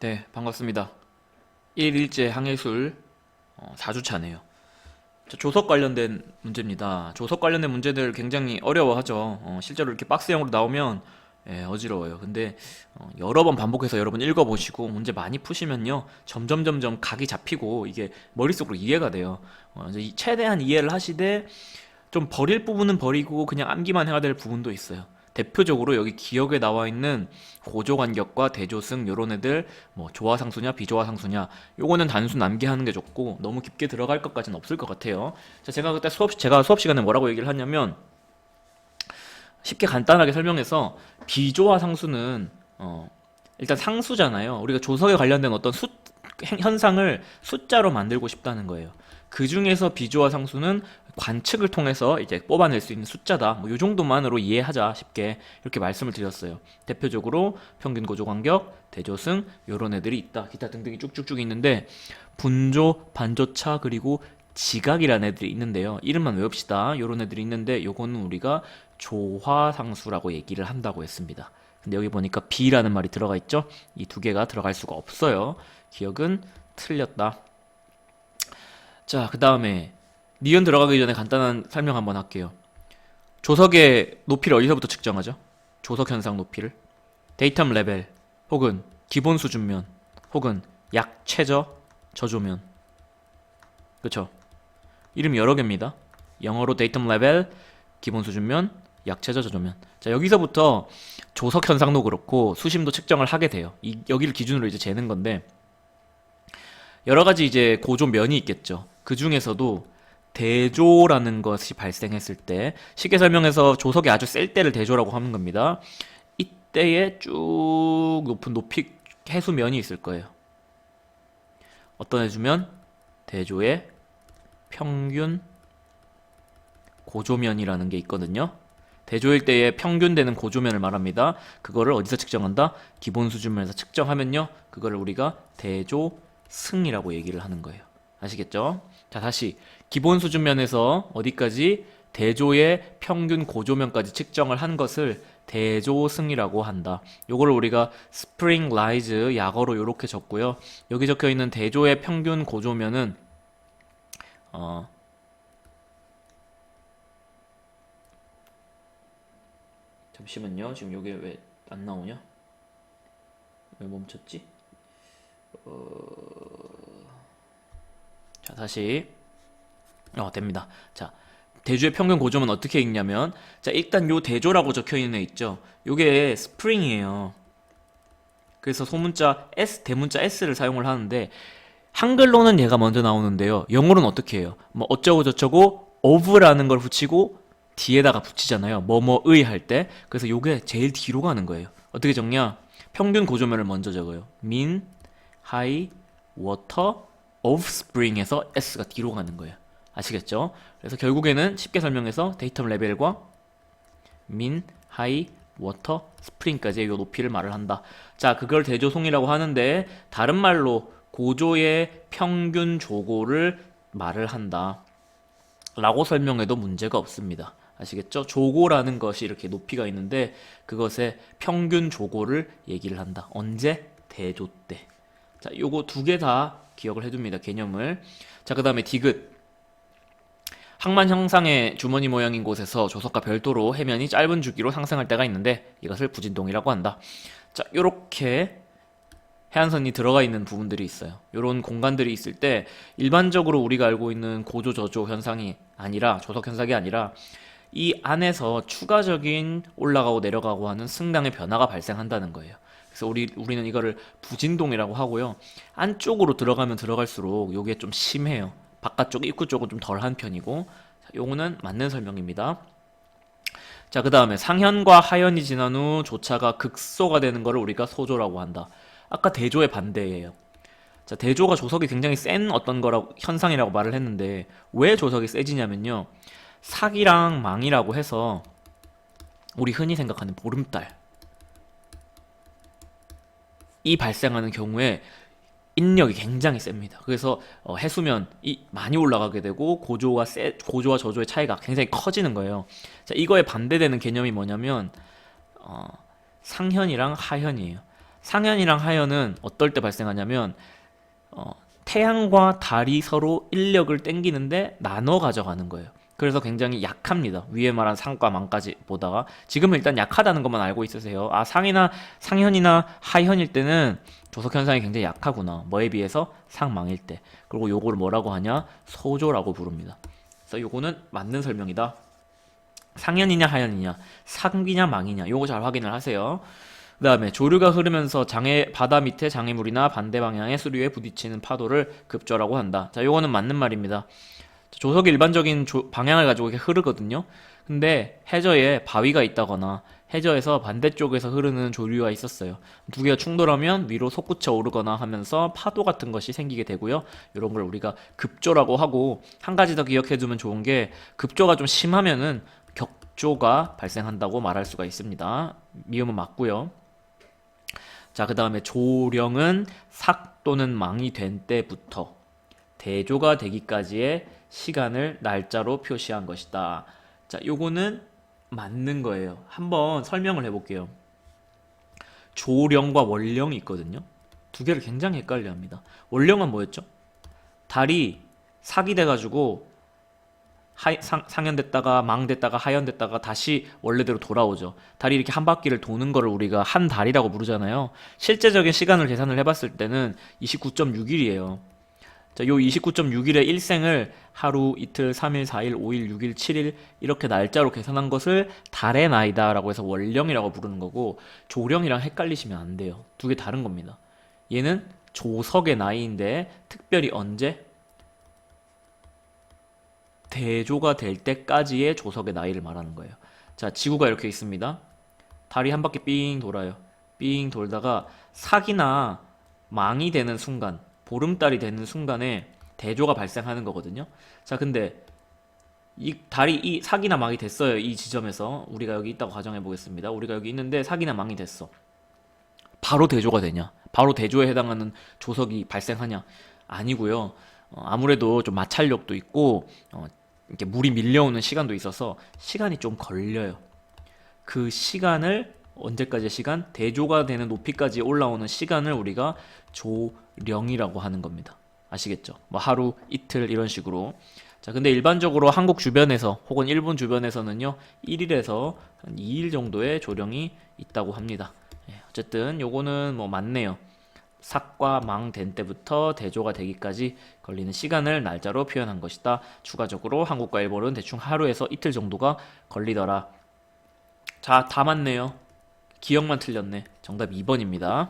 네, 반갑습니다. 1일제 항해술 4주차네요. 조석 관련된 문제입니다. 조석 관련된 문제들 굉장히 어려워하죠. 실제로 이렇게 박스형으로 나오면 어지러워요. 근데 여러 번 반복해서 여러분 읽어보시고 문제 많이 푸시면요. 점점 각이 잡히고 이게 머릿속으로 이해가 돼요. 이제 최대한 이해를 하시되 좀 버릴 부분은 버리고 그냥 암기만 해야 될 부분도 있어요. 대표적으로 여기 기억에 나와 있는 고조간격과 대조승 요런 애들 뭐 조화상수냐 비조화상수냐 요거는 단순 암기하는 게 좋고 너무 깊게 들어갈 것까지는 없을 것 같아요. 자, 제가 수업 시간에 뭐라고 얘기를 하냐면 쉽게 간단하게 설명해서 비조화상수는 일단 상수잖아요. 우리가 조석에 관련된 어떤 현상을 숫자로 만들고 싶다는 거예요. 그 중에서 비조화 상수는 관측을 통해서 이제 뽑아낼 수 있는 숫자다. 뭐 요 정도만으로 이해하자 쉽게 이렇게 말씀을 드렸어요. 대표적으로 평균 고조 간격, 대조승 요런 애들이 있다. 기타 등등이 쭉쭉쭉 있는데 분조, 반조차 그리고 지각이라는 애들이 있는데요. 이름만 외웁시다. 요런 애들이 있는데 요거는 우리가 조화상수라고 얘기를 한다고 했습니다. 근데 여기 보니까 B라는 말이 들어가 있죠? 이 두 개가 들어갈 수가 없어요. 기억은 틀렸다. 자, 그 다음에 니은 들어가기 전에 간단한 설명 한번 할게요. 조석의 높이를 어디서부터 측정하죠? 조석 현상 높이를 데이텀 레벨 혹은 기본 수준면 혹은 약 최저 저조면 그쵸? 이름이 여러 개입니다. 영어로 데이텀 레벨, 기본 수준면, 약 최저 저조면. 자, 여기서부터 조석 현상도 그렇고 수심도 측정을 하게 돼요. 여기를 기준으로 이제 재는 건데 여러 가지 이제 고조면이 있겠죠. 그 중에서도 대조라는 것이 발생했을 때 쉽게 설명해서 조석이 아주 셀 때를 대조라고 하는 겁니다. 이때에 쭉 높은 높이 해수면이 있을 거예요. 어떤 해수면? 대조의 평균 고조면이라는 게 있거든요. 대조일 때의 평균 되는 고조면을 말합니다. 그거를 어디서 측정한다? 기본 수준면에서 측정하면요. 그거를 우리가 대조승이라고 얘기를 하는 거예요. 아시겠죠? 자, 다시 기본 수준면에서 어디까지? 대조의 평균 고조면까지 측정을 한 것을 대조승이라고 한다. 요거를 우리가 스프링 라이즈 약어로 요렇게 적고요. 여기 적혀 있는 대조의 평균 고조면은 잠시만요. 지금 요게 왜 안 나오냐? 왜 멈췄지? 자, 다시 됩니다. 자, 대조의 평균 고조는 어떻게 읽냐면 자, 일단 요 대조라고 적혀 있는 애 있죠. 요게 스프링이에요. 그래서 소문자 S, 대문자 S를 사용을 하는데 한글로는 얘가 먼저 나오는데요. 영어로는 어떻게 해요? 뭐 어쩌고 저쩌고 of라는 걸 붙이고 뒤에다가 붙이잖아요. 뭐뭐의 할 때. 그래서 요게 제일 뒤로 가는 거예요. 어떻게 적냐? 평균 고조면을 먼저 적어요. mean, high, water, of spring에서 S가 뒤로 가는 거예요. 아시겠죠? 그래서 결국에는 쉽게 설명해서 데이터 레벨과 mean, high, water, spring까지의 요 높이를 말을 한다. 자, 그걸 대조송이라고 하는데 다른 말로 고조의 평균 조고를 말을 한다. 라고 설명해도 문제가 없습니다. 아시겠죠? 조고라는 것이 이렇게 높이가 있는데 그것의 평균 조고를 얘기를 한다. 언제? 대조 때. 자, 요거 두 개 다 기억을 해둡니다. 개념을. 자, 그 다음에 디귿. 항만 형상의 주머니 모양인 곳에서 조석과 별도로 해면이 짧은 주기로 상승할 때가 있는데 이것을 부진동이라고 한다. 자, 요렇게 해안선이 들어가 있는 부분들이 있어요. 요런 공간들이 있을 때 일반적으로 우리가 알고 있는 고조 저조 현상이 아니라 조석 현상이 아니라 이 안에서 추가적인 올라가고 내려가고 하는 승량의 변화가 발생한다는 거예요. 그래서 우리는 이거를 부진동이라고 하고요. 안쪽으로 들어가면 들어갈수록 요게 좀 심해요. 바깥쪽 입구 쪽은 좀 덜한 편이고 요거는 맞는 설명입니다. 자, 그 다음에 상현과 하현이 지난 후 조차가 극소가 되는 거를 우리가 소조라고 한다. 아까 대조의 반대예요. 자, 대조가 조석이 굉장히 센 어떤 거라고 현상이라고 말을 했는데 왜 조석이 세지냐면요. 사기랑 망이라고 해서 우리 흔히 생각하는 보름달 이 발생하는 경우에 인력이 굉장히 셉니다. 그래서 해수면이 많이 올라가게 되고 고조와 저조의 차이가 굉장히 커지는 거예요. 자, 이거에 반대되는 개념이 뭐냐면 상현이랑 하현이에요. 상현이랑 하현은 어떨 때 발생하냐면 태양과 달이 서로 인력을 땡기는데 나눠 가져가는 거예요. 그래서 굉장히 약합니다. 위에 말한 상과 망까지 보다가 지금은 일단 약하다는 것만 알고 있으세요. 아, 상현이나 하현일 때는 조석 현상이 굉장히 약하구나. 뭐에 비해서 상망일 때. 그리고 요거를 뭐라고 하냐? 소조라고 부릅니다. 그래서 요거는 맞는 설명이다. 상현이냐 하현이냐, 상기냐 망이냐, 요거 잘 확인을 하세요. 그 다음에 조류가 흐르면서 바다 밑에 장애물이나 반대 방향의 수류에 부딪히는 파도를 급조라고 한다. 자, 요거는 맞는 말입니다. 조석이 일반적인 방향을 가지고 이렇게 흐르거든요. 근데 해저에 바위가 있다거나 해저에서 반대쪽에서 흐르는 조류가 있었어요. 두 개가 충돌하면 위로 솟구쳐 오르거나 하면서 파도 같은 것이 생기게 되고요. 이런 걸 우리가 급조라고 하고, 한 가지 더 기억해두면 좋은 게, 급조가 좀 심하면은 격조가 발생한다고 말할 수가 있습니다. 미음은 맞고요. 자, 그 다음에 조령은 삭 또는 망이 된 때부터 대조가 되기까지의 시간을 날짜로 표시한 것이다. 자, 요거는 맞는 거예요. 한번 설명을 해볼게요. 조령과 월령이 있거든요. 두 개를 굉장히 헷갈려 합니다. 월령은 뭐였죠? 달이 삭이 돼가지고 상현됐다가 망됐다가 하현됐다가 다시 원래대로 돌아오죠. 달이 이렇게 한 바퀴를 도는 거를 우리가 한 달이라고 부르잖아요. 실제적인 시간을 계산을 해봤을 때는 29.6일이에요. 자, 요 29.6일의 일생을 하루, 이틀, 3일, 4일, 5일, 6일, 7일 이렇게 날짜로 계산한 것을 달의 나이다라고 해서 월령이라고 부르는 거고, 조령이랑 헷갈리시면 안 돼요. 두 개 다른 겁니다. 얘는 조석의 나이인데 특별히 언제? 대조가 될 때까지의 조석의 나이를 말하는 거예요. 자, 지구가 이렇게 있습니다. 달이 한 바퀴 삥 돌아요. 삥 돌다가 삭이나 망이 되는 순간, 보름달이 되는 순간에 대조가 발생하는 거거든요. 자, 근데 이 달이 이 삭이나 망이 됐어요. 이 지점에서 우리가 여기 있다고 가정해 보겠습니다. 우리가 여기 있는데 삭이나 망이 됐어. 바로 대조가 되냐? 바로 대조에 해당하는 조석이 발생하냐? 아니고요. 아무래도 좀 마찰력도 있고 이렇게 물이 밀려오는 시간도 있어서 시간이 좀 걸려요. 그 시간을, 언제까지의 시간? 대조가 되는 높이까지 올라오는 시간을 우리가 조령이라고 하는 겁니다. 아시겠죠? 뭐 하루, 이틀 이런 식으로. 자, 근데 일반적으로 한국 주변에서 혹은 일본 주변에서는요, 1일에서 한 2일 정도의 조령이 있다고 합니다. 예, 어쨌든 요거는 뭐 맞네요. 삭과 망 된 때부터 대조가 되기까지 걸리는 시간을 날짜로 표현한 것이다. 추가적으로 한국과 일본은 대충 하루에서 이틀 정도가 걸리더라. 자, 다 맞네요. 기억만 틀렸네. 정답 2번입니다.